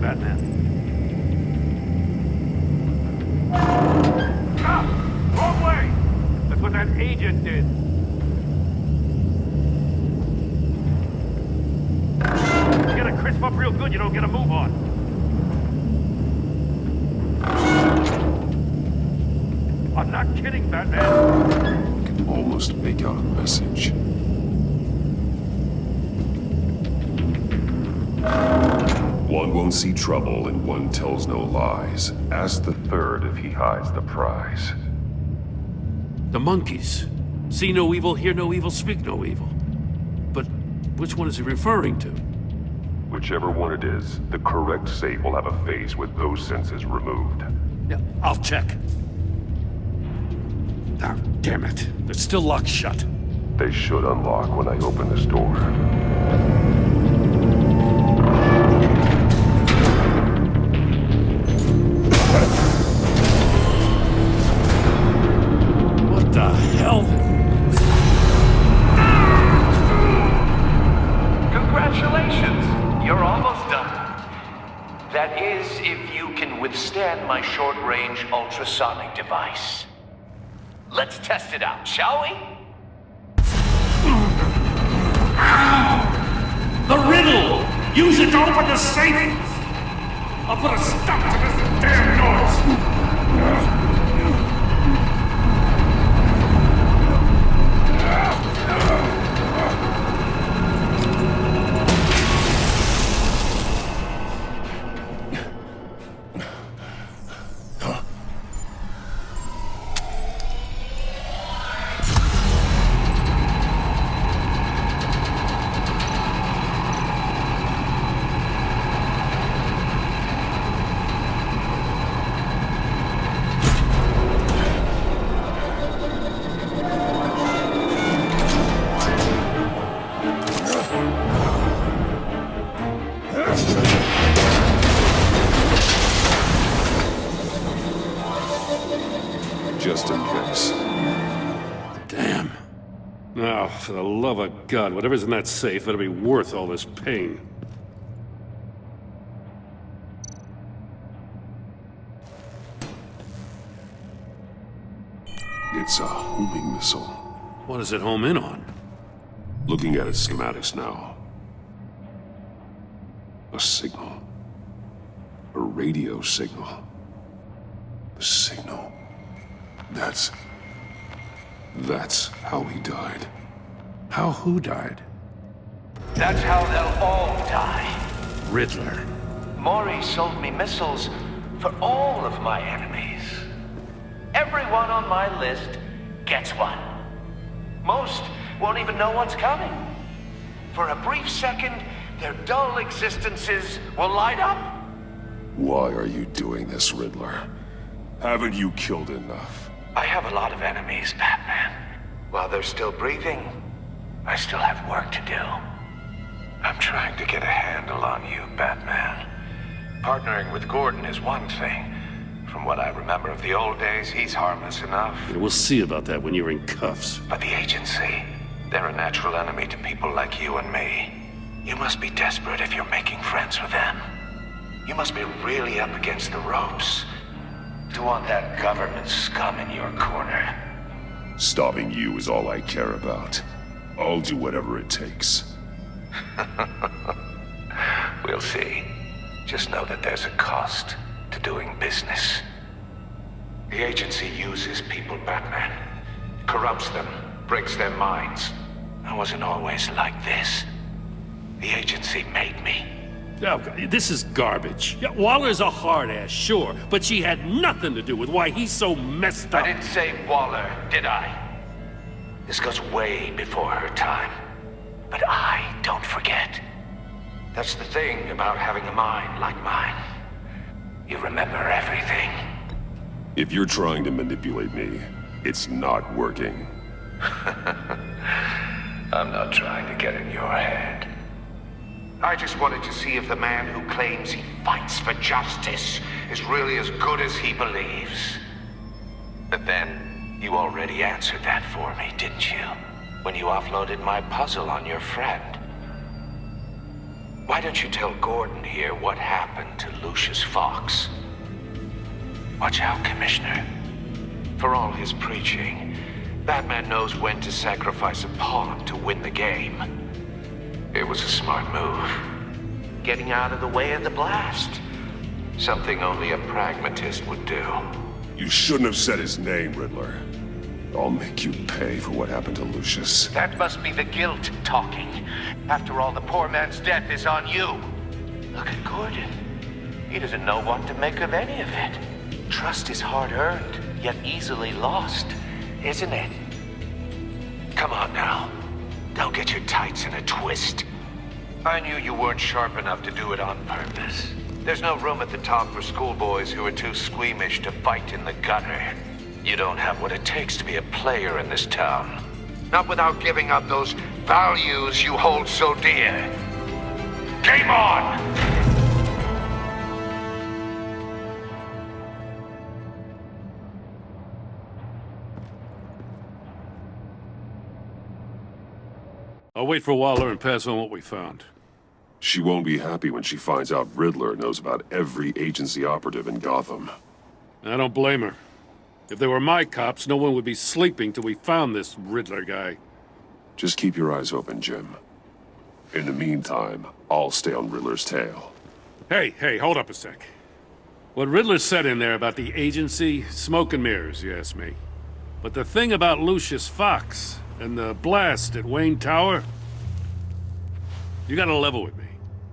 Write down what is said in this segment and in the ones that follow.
Batman. Ah! Wrong way! That's what that agent did. You gotta crisp up real good, you don't get a move on. I'm not kidding, Batman. I can almost make out a message. One won't see trouble and one tells no lies. Ask the third if he hides the prize. The monkeys. See no evil, hear no evil, speak no evil. But which one is he referring to? Whichever one it is, the correct safe will have a face with those senses removed. Yeah, I'll check. Oh, damn it. They're still locked shut. They should unlock when I open this door. What the hell? Congratulations! You're almost done. That is, if you can withstand my short-range ultrasonic device. Let's test it out, shall we? The riddle! Use it to open the safe! I'll put a stop to this damn noise! Just in case. Damn. Now, for the love of God, whatever's in that safe better be worth all this pain. It's a homing missile. What does it home in on? Looking at its schematics now. A signal. A radio signal. A signal. That's how he died. How who died? That's how they'll all die. Riddler. Maury sold me missiles for all of my enemies. Everyone on my list gets one. Most won't even know what's coming. For a brief second, their dull existences will light up. Why are you doing this, Riddler? Haven't you killed enough? I have a lot of enemies, Batman. While they're still breathing, I still have work to do. I'm trying to get a handle on you, Batman. Partnering with Gordon is one thing. From what I remember of the old days, he's harmless enough. Yeah, we'll see about that when you're in cuffs. But the agency, they're a natural enemy to people like you and me. You must be desperate if you're making friends with them. You must be really up against the ropes to want that government scum in your corner. Stopping you is all I care about. I'll do whatever it takes. We'll see. Just know that there's a cost to doing business. The agency uses people, Batman. Corrupts them, breaks their minds. I wasn't always like this. The agency made me. Oh, this is garbage. Yeah, Waller's a hard ass, sure, but she had nothing to do with why he's so messed up. I didn't say Waller, did I? This goes way before her time. But I don't forget. That's the thing about having a mind like mine. You remember everything. If you're trying to manipulate me, it's not working. I'm not trying to get in your head. I just wanted to see if the man who claims he fights for justice is really as good as he believes. But then, you already answered that for me, didn't you? When you offloaded my puzzle on your friend. Why don't you tell Gordon here what happened to Lucius Fox? Watch out, Commissioner. For all his preaching, Batman knows when to sacrifice a pawn to win the game. It was a smart move. Getting out of the way of the blast. Something only a pragmatist would do. You shouldn't have said his name, Riddler. I'll make you pay for what happened to Lucius. That must be the guilt talking. After all, the poor man's death is on you. Look at Gordon. He doesn't know what to make of any of it. Trust is hard-earned, yet easily lost, isn't it? Come on now. Don't get your tights in a twist. I knew you weren't sharp enough to do it on purpose. There's no room at the top for schoolboys who are too squeamish to fight in the gutter. You don't have what it takes to be a player in this town. Not without giving up those values you hold so dear. Game on! I'll wait for Waller and pass on what we found. She won't be happy when she finds out Riddler knows about every agency operative in Gotham. I don't blame her. If they were my cops, no one would be sleeping till we found this Riddler guy. Just keep your eyes open, Jim. In the meantime, I'll stay on Riddler's tail. Hey, hold up a sec. What Riddler said in there about the agency, smoke and mirrors, you ask me. But the thing about Lucius Fox and the blast at Wayne Tower, you gotta level with me.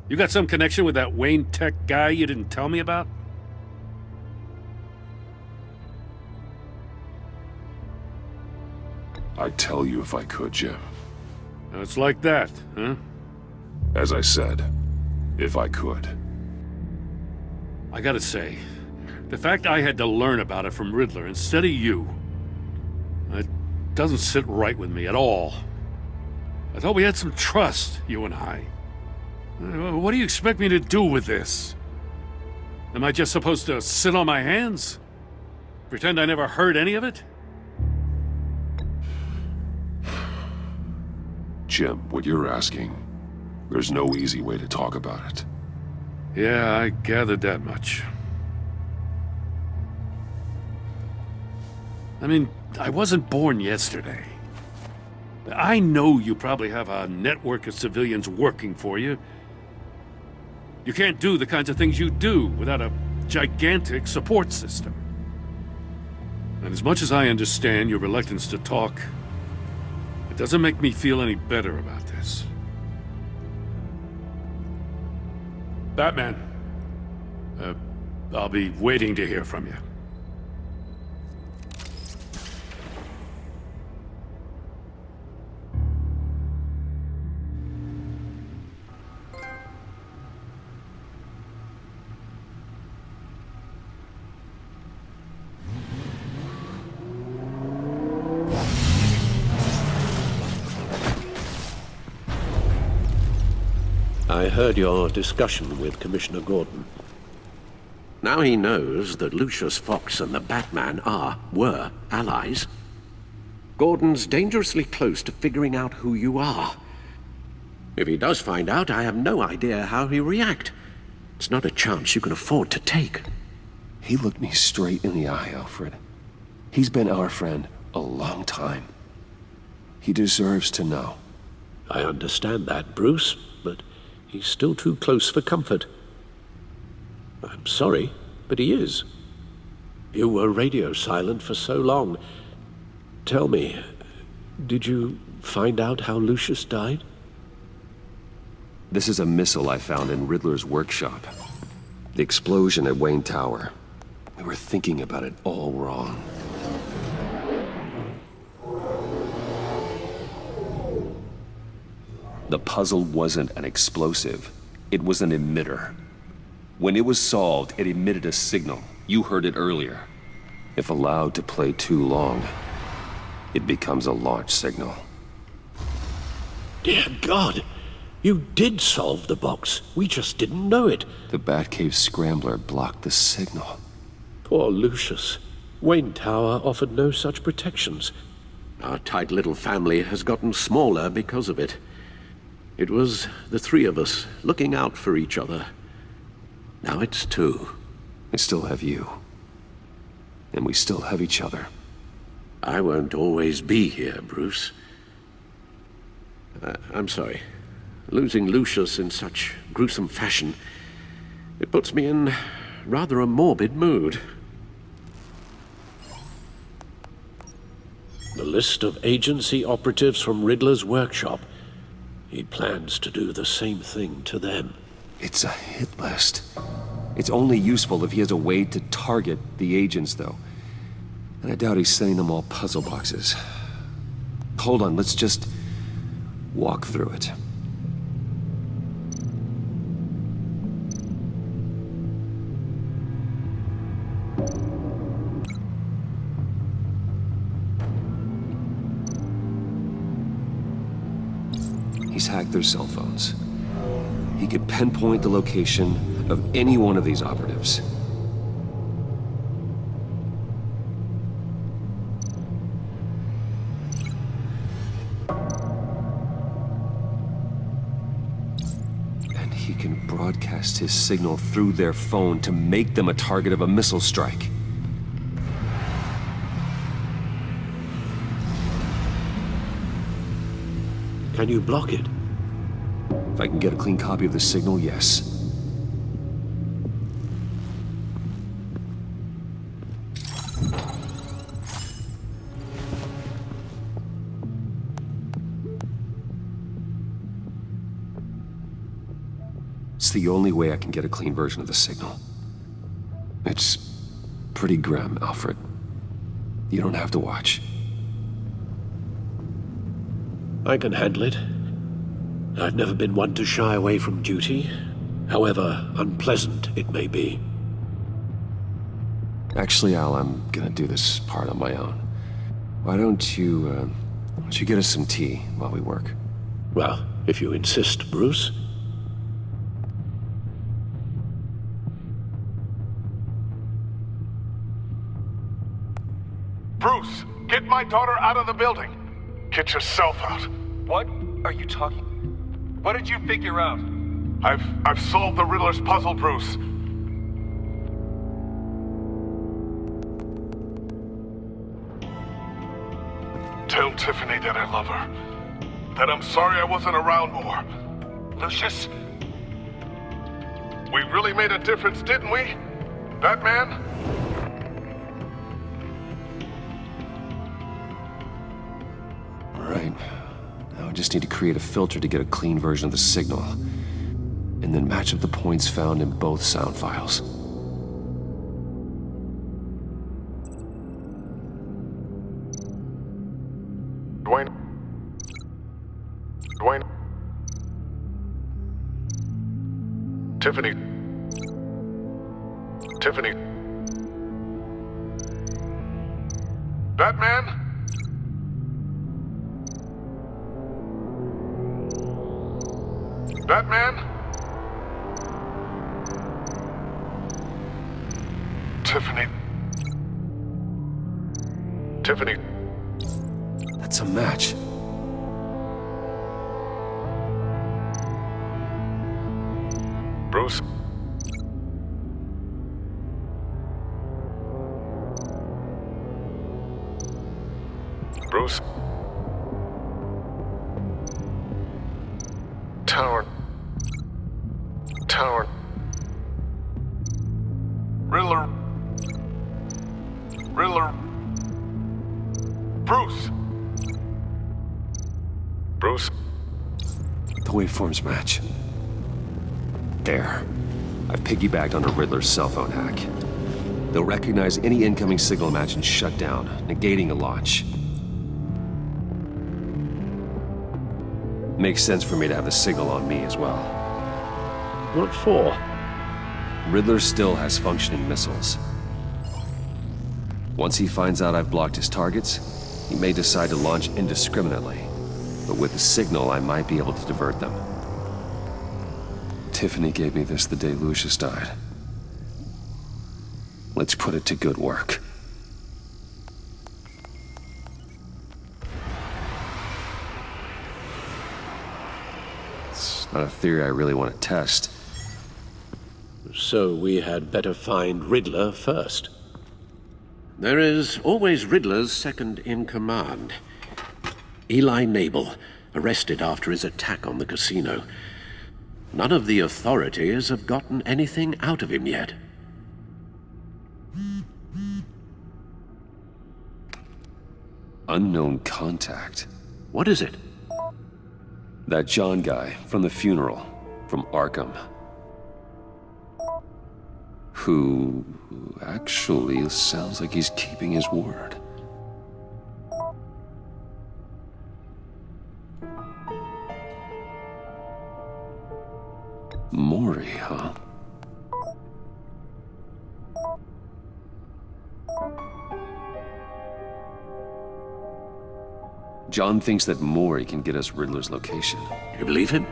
You got some connection with that Wayne Tech guy you didn't tell me about? I'd tell you if I could, Jim. Now, it's like that, huh? As I said, if I could. I gotta say, the fact I had to learn about it from Riddler instead of you, it doesn't sit right with me at all. I thought we had some trust, you and I. What do you expect me to do with this? Am I just supposed to sit on my hands? Pretend I never heard any of it? Jim, what you're asking, there's no easy way to talk about it. Yeah, I gathered that much. I mean, I wasn't born yesterday. I know you probably have a network of civilians working for you. You can't do the kinds of things you do without a gigantic support system. And as much as I understand your reluctance to talk, it doesn't make me feel any better about this. Batman, I'll be waiting to hear from you. I heard your discussion with Commissioner Gordon. Now he knows that Lucius Fox and the Batman were allies. Gordon's dangerously close to figuring out who you are. If he does find out, I have no idea how he'll react. It's not a chance you can afford to take. He looked me straight in the eye, Alfred. He's been our friend a long time. He deserves to know. I understand that, Bruce, but he's still too close for comfort. I'm sorry, but he is. You were radio silent for so long. Tell me, did you find out how Lucius died? This is a missile I found in Riddler's workshop. The explosion at Wayne Tower. We were thinking about it all wrong. The puzzle wasn't an explosive. It was an emitter. When it was solved, it emitted a signal. You heard it earlier. If allowed to play too long, it becomes a launch signal. Dear God! You did solve the box. We just didn't know it. The Batcave scrambler blocked the signal. Poor Lucius. Wayne Tower offered no such protections. Our tight little family has gotten smaller because of it. It was the three of us looking out for each other. Now it's two. I still have you. And we still have each other. I won't always be here, Bruce. I'm sorry. Losing Lucius in such gruesome fashion, it puts me in rather a morbid mood. The list of agency operatives from Riddler's workshop. He plans to do the same thing to them. It's a hit list. It's only useful if he has a way to target the agents, though. And I doubt he's sending them all puzzle boxes. Hold on, let's just walk through it. He's hacked their cell phones. He could pinpoint the location of any one of these operatives. And he can broadcast his signal through their phone to make them a target of a missile strike. Can you block it? If I can get a clean copy of the signal, yes. It's the only way I can get a clean version of the signal. It's pretty grim, Alfred. You don't have to watch. I can handle it. I've never been one to shy away from duty, however unpleasant it may be. Actually, Al, I'm gonna do this part on my own. Why don't you get us some tea while we work? Well, if you insist, Bruce. Bruce, get my daughter out of the building. Get yourself out. What are you talking? What did you figure out? I've solved the Riddler's puzzle, Bruce. Tell Tiffany that I love her. That I'm sorry I wasn't around more. Lucius? We really made a difference, didn't we? Batman? All right. Now I just need to create a filter to get a clean version of the signal. And then match up the points found in both sound files. Dwayne. Tiffany. Batman? Batman? Tiffany. That's a match. Bruce? Bruce? Tower. Riddler. Bruce? The waveforms match. There. I've piggybacked on a Riddler's cell phone hack. They'll recognize any incoming signal match and shut down, negating a launch. Makes sense for me to have the signal on me as well. What for? Riddler still has functioning missiles. Once he finds out I've blocked his targets, he may decide to launch indiscriminately. But with the signal, I might be able to divert them. Tiffany gave me this the day Lucius died. Let's put it to good work. Not a theory I really want to test. So we had better find Riddler first. There is always Riddler's second in command. Eli Nabel, arrested after his attack on the casino. None of the authorities have gotten anything out of him yet. Unknown contact. What is it? That John guy from the funeral, from Arkham. Who actually sounds like he's keeping his word. Maury, huh? John thinks that Maury can get us Riddler's location. You believe him?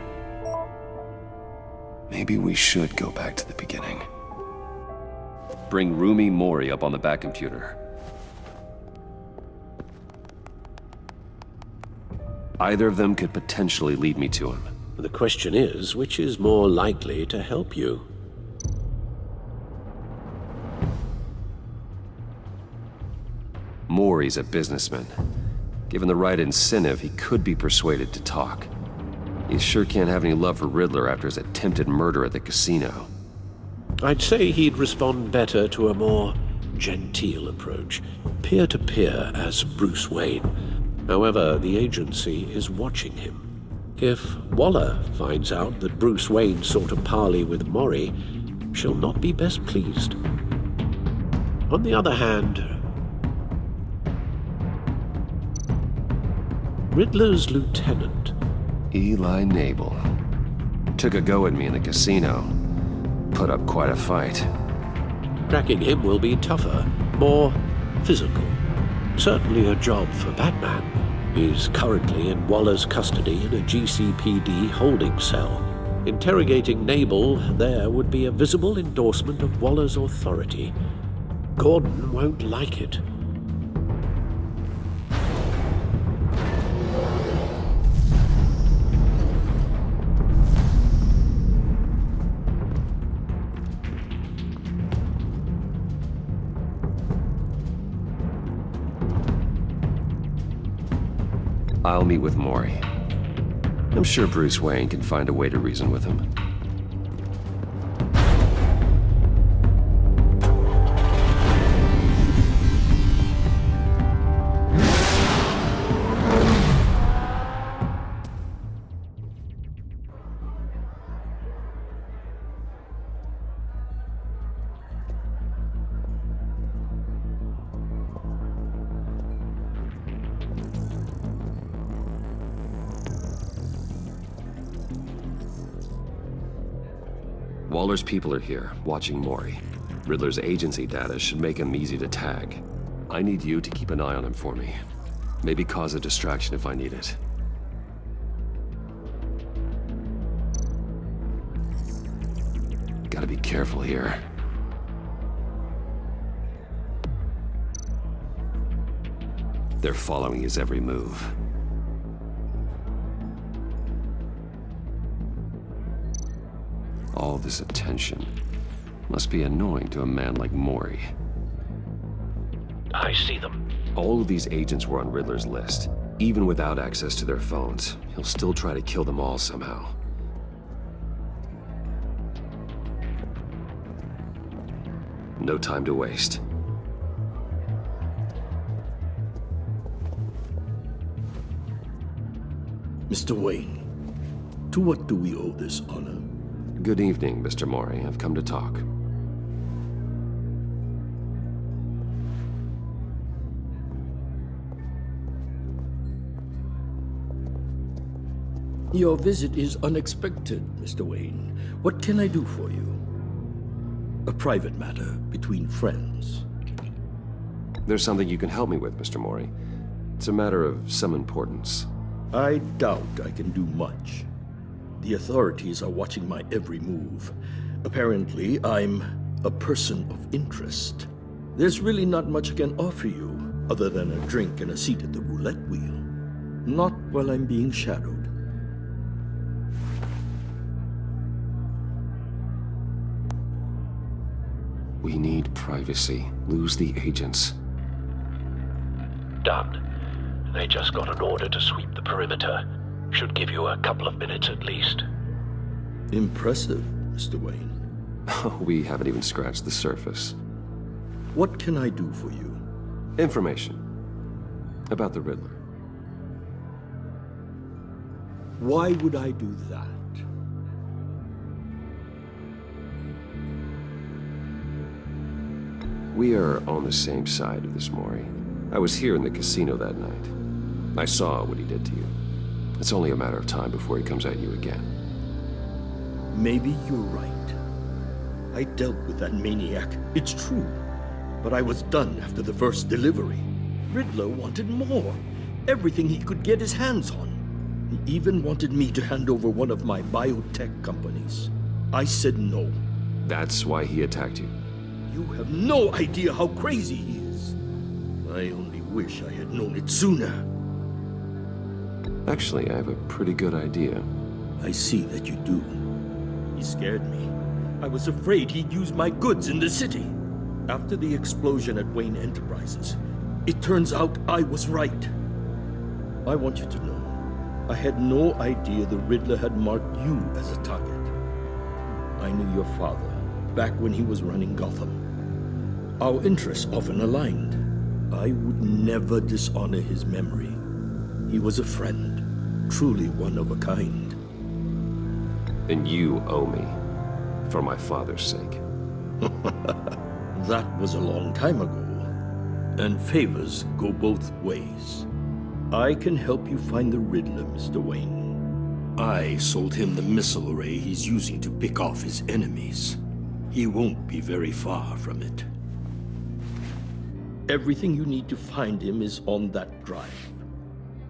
Maybe we should go back to the beginning. Bring Roomy Maury up on the back computer. Either of them could potentially lead me to him. The question is, which is more likely to help you? Maury's a businessman. Given the right incentive, he could be persuaded to talk. He sure can't have any love for Riddler after his attempted murder at the casino. I'd say he'd respond better to a more genteel approach, peer-to-peer as Bruce Wayne. However, the agency is watching him. If Waller finds out that Bruce Wayne sought a parley with Maury, she'll not be best pleased. On the other hand, Riddler's lieutenant, Eli Nabel, took a go at me in the casino. Put up quite a fight. cracking him will be tougher, more physical. Certainly a job for Batman. He's currently in Waller's custody in a GCPD holding cell. Interrogating Nabel there would be a visible endorsement of Waller's authority. Gordon won't like it. I'll meet with Maury. I'm sure Bruce Wayne can find a way to reason with him. Waller's people are here, watching Maury. Riddler's agency data should make him easy to tag. I need you to keep an eye on him for me. Maybe cause a distraction if I need it. Gotta be careful here. They're following his every move. All this attention must be annoying to a man like Maury. I see them. All of these agents were on Riddler's list. Even without access to their phones, he'll still try to kill them all somehow. No time to waste. Mr. Wayne, to what do we owe this honor? Good evening, Mr. Maury. I've come to talk. Your visit is unexpected, Mr. Wayne. What can I do for you? A private matter between friends. There's something you can help me with, Mr. Maury. It's a matter of some importance. I doubt I can do much. The authorities are watching my every move. Apparently, I'm a person of interest. There's really not much I can offer you, other than a drink and a seat at the roulette wheel. Not while I'm being shadowed. We need privacy. Lose the agents. Done. They just got an order to sweep the perimeter. Should give you a couple of minutes at least. Impressive, Mr. Wayne. We haven't even scratched the surface. What can I do for you? Information. About the Riddler. Why would I do that? We are on the same side of this, Maury. I was here in the casino that night. I saw what he did to you. It's only a matter of time before he comes at you again. Maybe you're right. I dealt with that maniac, it's true. But I was done after the first delivery. Riddler wanted more. Everything he could get his hands on. He even wanted me to hand over one of my biotech companies. I said no. That's why he attacked you. You have no idea how crazy he is. I only wish I had known it sooner. Actually, I have a pretty good idea. I see that you do. He scared me. I was afraid he'd use my goods in the city. After the explosion at Wayne Enterprises, it turns out I was right. I want you to know, I had no idea the Riddler had marked you as a target. I knew your father back when he was running Gotham. Our interests often aligned. I would never dishonor his memory. He was a friend, truly one of a kind. And you owe me, for my father's sake. That was a long time ago, and favors go both ways. I can help you find the Riddler, Mr. Wayne. I sold him the missile array he's using to pick off his enemies. He won't be very far from it. Everything you need to find him is on that drive.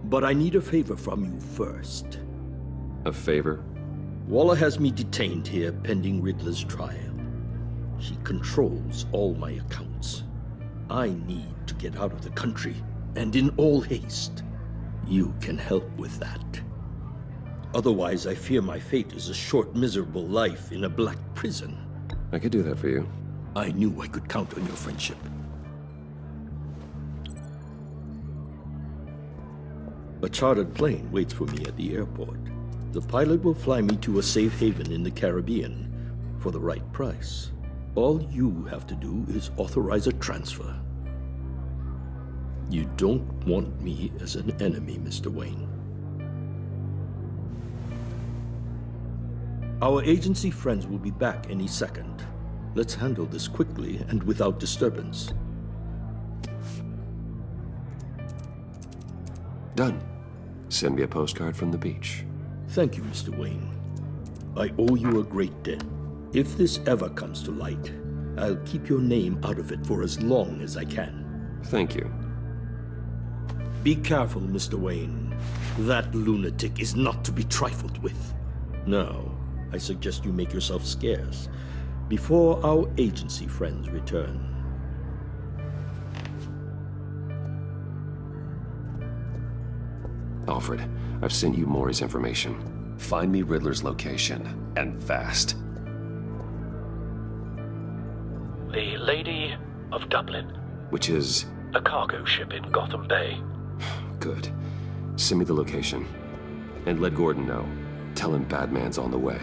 But I need a favor from you first. A favor? Waller has me detained here pending Riddler's trial. She controls all my accounts. I need to get out of the country, and in all haste. You can help with that. Otherwise, I fear my fate is a short, miserable life in a black prison. I could do that for you. I knew I could count on your friendship. A chartered plane waits for me at the airport. The pilot will fly me to a safe haven in the Caribbean for the right price. All you have to do is authorize a transfer. You don't want me as an enemy, Mr. Wayne. Our agency friends will be back any second. Let's handle this quickly and without disturbance. Done. Send me a postcard from the beach. Thank you, Mr. Wayne. I owe you a great debt. If this ever comes to light, I'll keep your name out of it for as long as I can. Thank you. Be careful, Mr. Wayne. That lunatic is not to be trifled with. Now, I suggest you make yourself scarce before our agency friends return. Alfred, I've sent you Maury's information. Find me Riddler's location, and fast. The Lady of Dublin. Which is... A cargo ship in Gotham Bay. Good. Send me the location. And let Gordon know. Tell him Batman's on the way.